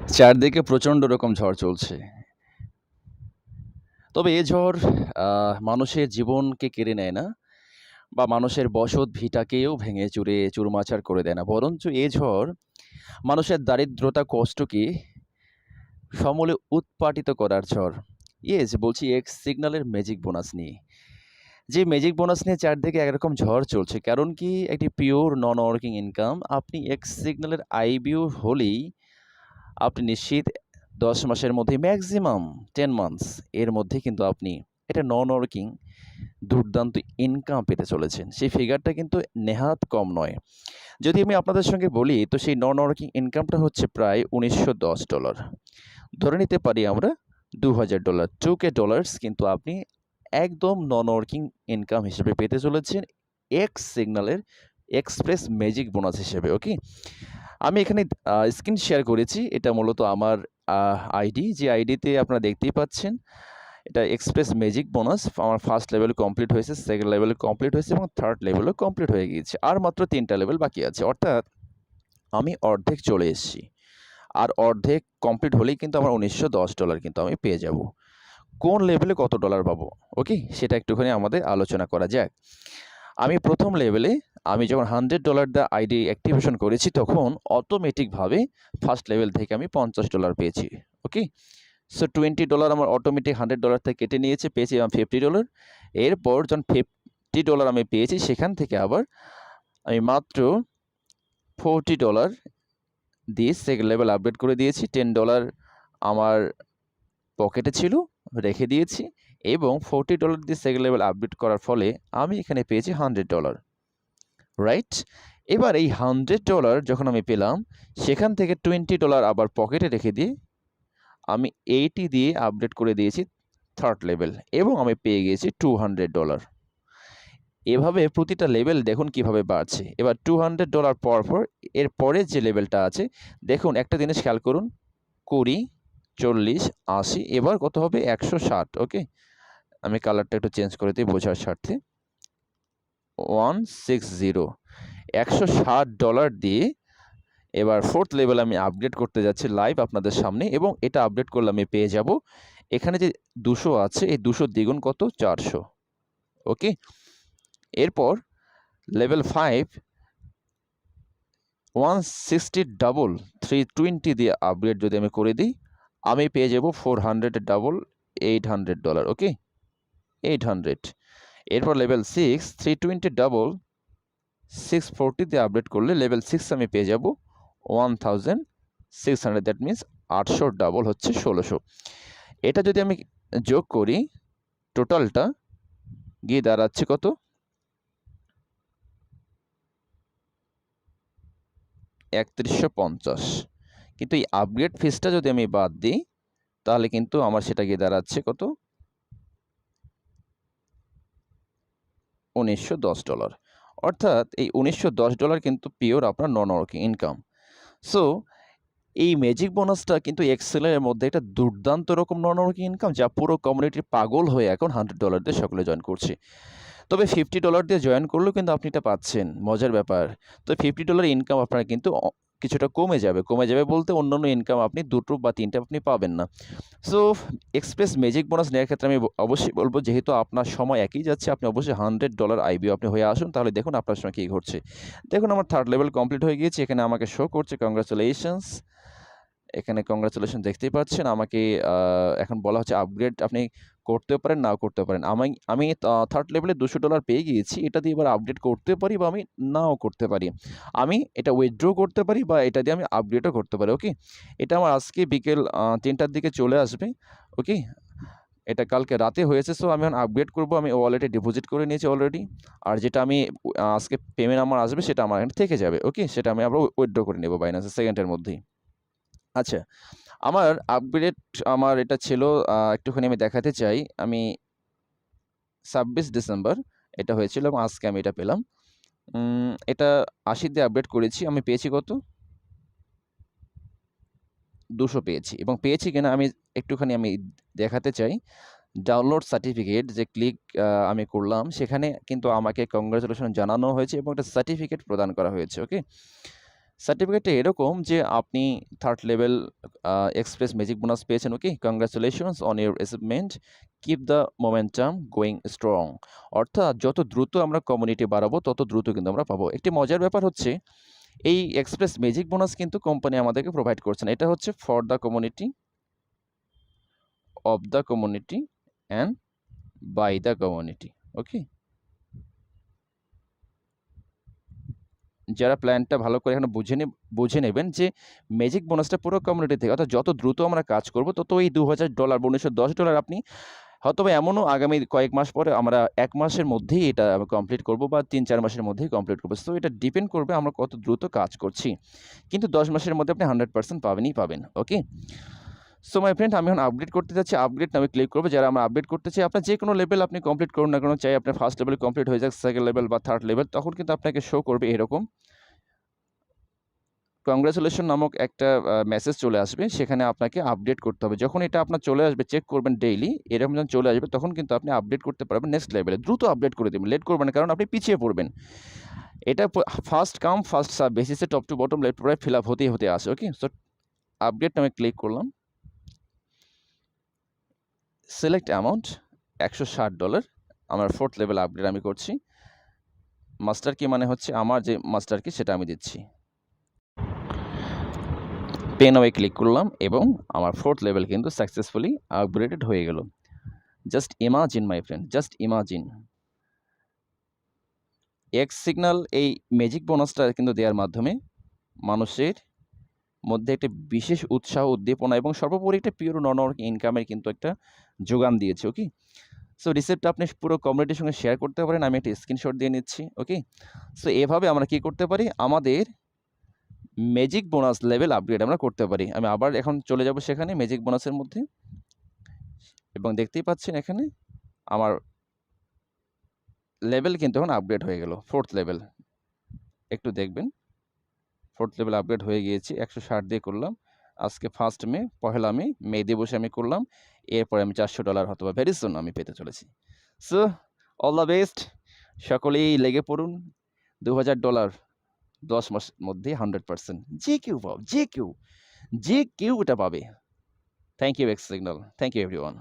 চারদিকে প্রচণ্ড রকম ঝড় চলছে। তবে এ ঝড় মানুষের জীবনকে কেড়ে নেয় না বা মানুষের বসত ভিটাকেও ভেঙে চুরে চুরমাচার করে দেয় না। বরঞ্চ এ ঝড় মানুষের দারিদ্রতা, কষ্টকে সমূলে উৎপাটিত করার ঝড়। ইয়েস, বলছি এক্স সিগন্যালের ম্যাজিক বোনাস নিয়ে। যে ম্যাজিক বোনাস নিয়ে চারদিকে একরকম ঝড় চলছে। কারণ কি? একটি পিওর নন ওয়ার্কিং ইনকাম। আপনি এক্স সিগন্যালের আইবিও হলেই আপনি নিশ্চিত ১০ মাসের মধ্যে ম্যাক্সিমাম 10 মান্থস এর মধ্যে কিন্তু আপনি এটা নন ওয়ার্কিং দুর্দান্ত ইনকাম পেতে চলেছেন। সেই ফিগারটা কিন্তু নেহাত কম নয়। যদি আমি আপনাদের সঙ্গে বলি তো সেই নন ওয়ার্কিং ইনকামটা হচ্ছে প্রায় $১৯১০। ধরে নিতে পারি আমরা $২,০০০, $2K কিন্তু আপনি একদম নন ওয়ার্কিং ইনকাম হিসেবে পেতে চলেছেন এক্স সিগন্যালের এক্সপ্রেস ম্যাজিক বোনাস হিসেবে। ওকে? আমি এখানে স্ক্রিন শেয়ার করেছি। এটা মূলত আমার আইডি, যে আইডিতে আপনারা দেখতেই পাচ্ছেন। এটা এক্সপ্রেস ম্যাজিক বোনাস আমার ফার্স্ট লেভেল কমপ্লিট হয়েছে, সেকেন্ড লেভেল কমপ্লিট হয়েছে এবং থার্ড লেভেলও কমপ্লিট হয়ে গিয়েছে। আর মাত্র ৩টা লেভেল বাকি আছে। অর্থাৎ আমি অর্ধেক চলে এসেছি। আর অর্ধেক কমপ্লিট হলেই কিন্তু আমার $১৯১০ কিন্তু আমি পেয়ে যাব। কোন লেভেলে কত ডলার পাবো? ওকে? সেটা একটুখানি আমাদের আলোচনা করা যাক। আমি প্রথম লেভেলে আমি যখন $100 দিয়ে আইডি অ্যাক্টিভেশন করেছি তখন অটোমেটিকভাবে ফার্স্ট লেভেল থেকে আমি $50 পেয়েছি। ওকে? সো $20 আমার অটোমেটিক $100 থেকে কেটে নিয়েছে, পেয়েছি আমি $50। এরপর যখন $50 আমি পেয়েছি সেখান থেকে আবার আমি মাত্র $40 দিয়ে সেকেন্ড লেভেল আপডেট করে দিয়েছি। $10 আমার পকেটে ছিল, রেখে দিয়েছি এবং $40 দিয়ে সেকেন্ড লেভেল আপডেট করার ফলে আমি এখানে পেয়েছি $100, রাইট? এবার এই $100 যখন আমি পেলাম সেখান থেকে $20 আবার পকেটে রেখে দিয়ে আমি 80 দিয়ে আপডেট করে দিয়েছি থার্ড লেভেল এবং আমি পেয়ে গিয়েছি $200। এভাবে প্রতিটা লেভেল দেখুন কিভাবে বাড়ছে। এবার $200 পর এর পরের যে লেভেলটা আছে দেখুন, একটা জিনিস খেয়াল করুন, 20, 40, 80, এবার কত হবে? 160। ওকে? আমি কালারটা একটু চেঞ্জ করে দিই বোঝার স্বার্থে। 160, $160 দিয়ে এবার ফোর্থ লেভেল আমি আপগ্রেড করতে যাচ্ছি লাইভ আপনাদের সামনে এবং এটা আপডেট করলে আমি পেয়ে যাব এখানে যে 200 আছে, এই 200 দ্বিগুণ কত? 400। ওকে? এরপর লেভেল 5 160 ডাবল 320 দিয়ে আপগ্রেড যদি আমি করে দিই আমি পেয়ে যাব 400 ডাবল $800। ওকে? 800। এরপর লেভেল 6 320 ডাবল 640 দিয়ে আপডেট করলে লেভেল 6 আমি পেয়ে যাব 1600। দ্যাট মিনস 800 ডাবল হচ্ছে 1600। এটা যদি আমি যোগ করি টোটালটা গিয়ে দাঁড়াচ্ছে কত? ৩১50। কিন্তু এই আপগ্রেড ফিসটা যদি আমি বাদ দিই তাহলে কিন্তু আমার সেটা গিয়ে দাঁড়াচ্ছে কত? $১৯১০। অর্থাৎ এই $১৯১০ কিন্তু পিওর আপনার নন ওয়ার্কিং ইনকাম। সো এই ম্যাজিক বোনাসটা কিন্তু এক্সেলের মধ্যে একটা দুর্দান্ত রকম নন ওয়ার্কিং ইনকাম, যা পুরো কমিউনিটি পাগল হয়ে এখন $100 দিয়ে সকলে জয়েন করছে। তবে $50 দিয়ে জয়েন করলেও কিন্তু আপনি এটা পাচ্ছেন, মজার ব্যাপার। তো $50 ইনকাম আপনার কিন্তু কিছুটা কমে যাবে। কমে যাবে বলতে অন্যান্য ইনকাম আপনি 2টো বা 3টা আপনি পাবেন না। সো এক্সপ্রেস ম্যাজিক বোনাস নেওয়ার ক্ষেত্রে আমি অবশ্যই বলব, যেহেতু আপনার সময় একই যাচ্ছে, আপনি অবশ্যই $100 আইবিও আপনি হয়ে আসুন। তাহলে দেখুন আপনার সঙ্গে কী ঘটছে। দেখুন আমার থার্ড লেভেল কমপ্লিট হয়ে গিয়েছে। এখানে আমাকে শো করছে কংগ্রাচুলেশনস। এখানে কংগ্রাচুলেশন দেখতেই পাচ্ছেন। আমাকে এখন বলা হচ্ছে আপগ্রেড আপনি করতেও পারেন, নাও করতে পারেন। আমি থার্ড লেভেলে $200 পেয়ে গিয়েছি। এটা দিয়ে এবার আপডেট করতে পারি বা আমি নাও করতে পারি। আমি এটা উইথড্র করতে পারি বা এটা দিয়ে আমি আপগ্রেডও করতে পারি। ওকে? এটা আমার আজকে বিকেল ৩টার দিকে চলে আসবে। ওকে? এটা কালকে রাতে হয়েছে। সো আমি এখন আপগ্রেড করব। আমি ওয়ালেটে ডিপোজিট করে নিয়েছি অলরেডি। আর যেটা আমি আজকে পেমেন্ট আমার আসবে সেটা আমার এখানে থেকে যাবে। ওকে? সেটা আমি আবার উইথড্র করে নেব বাইন্যান্সে সেকেন্ডের মধ্যেই। আচ্ছা, আমার আপগ্রেড আমার এটা ছিল একটুখানি আমি দেখাতে চাই। আমি ২৬ ডিসেম্বর এটা হয়েছিল এবং আজকে আমি এটা পেলাম। এটা ৮০ দিয়ে আপডেট করেছি। আমি পেয়েছি কত? ২০০ পেয়েছি এবং পেয়েছি কিনা আমি একটুখানি আমি দেখাতে চাই। ডাউনলোড সার্টিফিকেট যে ক্লিক আমি করলাম সেখানে কিন্তু আমাকে কংগ্রাচুলেশন জানানো হয়েছে এবং একটা সার্টিফিকেট প্রদান করা হয়েছে। ওকে? সার্টিফিকেটটা এরকম যে আপনি 3rd level express magic bonus পেয়েছেন, okay? Congratulations on your achievement. Keep the momentum going strong. অর্থাৎ যত দ্রুত আমরা কমিউনিটি বাড়াবো তত দ্রুত কিন্তু আমরা পাবো। একটি মজার ব্যাপার হচ্ছে এই এক্সপ্রেস ম্যাজিক বোনাস কিন্তু কোম্পানি আমাদেরকে প্রোভাইড করছে না। এটা হচ্ছে for the community, of the community and by the community, okay? যারা প্ল্যানটা ভালো করে এখানে বুঝে নেবেন যে ম্যাজিক বোনাসটা পুরো কমিউনিটি থেকে, অর্থাৎ যত দ্রুত আমরা কাজ করব তত এই $2000 বা $1910 আপনি হয়তোবা এমনও আগামী কয়েক মাস পরে আমরা 1 মাসের মধ্যেই এটা কমপ্লিট করব বা 3-4 মাসের মধ্যেই কমপ্লিট করব। সো এটা ডিপেন্ড করবে আমরা কত দ্রুত কাজ করছি। কিন্তু 10 মাসের মধ্যে আপনি 100% পাবেনই পাবেন, ওকে? সো মাই ফ্রেন্ড, আমি এখন আপগ্রেড করতে যাচ্ছি। আপগ্রেড নামে ক্লিক করব। যারা আমরা আপগ্রেড করতে চাই, আপনার যে কোনো লেভেল আপনি কমপ্লিট করুন না কেন, চাই আপনার 1st লেভেল কমপ্লিট হয়ে যাক, 2nd লেভেল বা 3rd লেভেল, তখন কিন্তু আপনাকে শো করবে এরকম কংগ্রাচুলেশন নামক একটা মেসেজ চলে আসবে। সেখানে আপনাকে আপডেট করতে হবে। যখন এটা আপনার চলে আসবে, চেক করবেন ডেইলি, এরকম যখন চলে আসবে তখন কিন্তু আপনি আপডেট করতে পারবেন নেক্সট লেভেলে। দ্রুত আপডেট করে দেবেন, লেট করবেন না, কারণ আপনি পিছিয়ে পড়বেন। এটা ফার্স্ট কাম ফার্স্ট সার্ভ বেসিসে top to bottom left to right fill up হতে আসে, ওকে? সো আপডেট নামে ক্লিক করলাম। সিলেক্ট অ্যামাউন্ট $160, আমার 4th লেভেল আপগ্রেড আমি করছি। মাস্টার কি মানে হচ্ছে আমার যে মাস্টার কি সেটা আমি দিচ্ছি। পে নামে ক্লিক করলাম এবং আমার 4th লেভেল কিন্তু সাকসেসফুলি আপগ্রেডেড হয়ে গেল। Just imagine my friend, just imagine. X signal এই ম্যাজিক বোনাসটা কিন্তু দেওয়ার মাধ্যমে মানুষের মধ্যে একটা বিশেষ উৎসাহ, উদ্দীপনা এবং সর্বোপরি একটা পিওর নন ওয়ার্কিং ইনকামের কিন্তু একটা যোগান দিয়েছে, ওকে? সো রিসিপ্টটা আপনি পুরো কমিউনিটির সঙ্গে শেয়ার করতে পারেন। আমি একটা স্ক্রিনশট দিয়ে নিচ্ছি, ওকে? সো এভাবে আমরা কি করতে পারি, আমাদের ম্যাজিক বোনাস লেভেল আপগ্রেড আমরা করতে পারি। আমি আবার এখন চলে যাব সেখানে ম্যাজিক বোনাসের মধ্যে, এবং দেখতেই পাচ্ছেন এখানে আমার লেভেল কিন্তু এখন আপগ্রেড হয়ে গেল, 4th লেভেল। একটু দেখবেন 4th লেভেল আপগ্রেড হয়ে গিয়েছি। 160 দিয়ে করলাম। আজকে 1st মে, পহেলা মে দিবসে আমি করলাম। এরপরে আমি $400 হয়তোবা ভেরি সুন আমি পেতে চলেছি। সো অল দ্য বেস্ট, সকলেই লেগে পড়ুন। $2000 10 মাসের মধ্যে 100%। যে কেউ এটা পাবে। Thank you X signal, thank you everyone.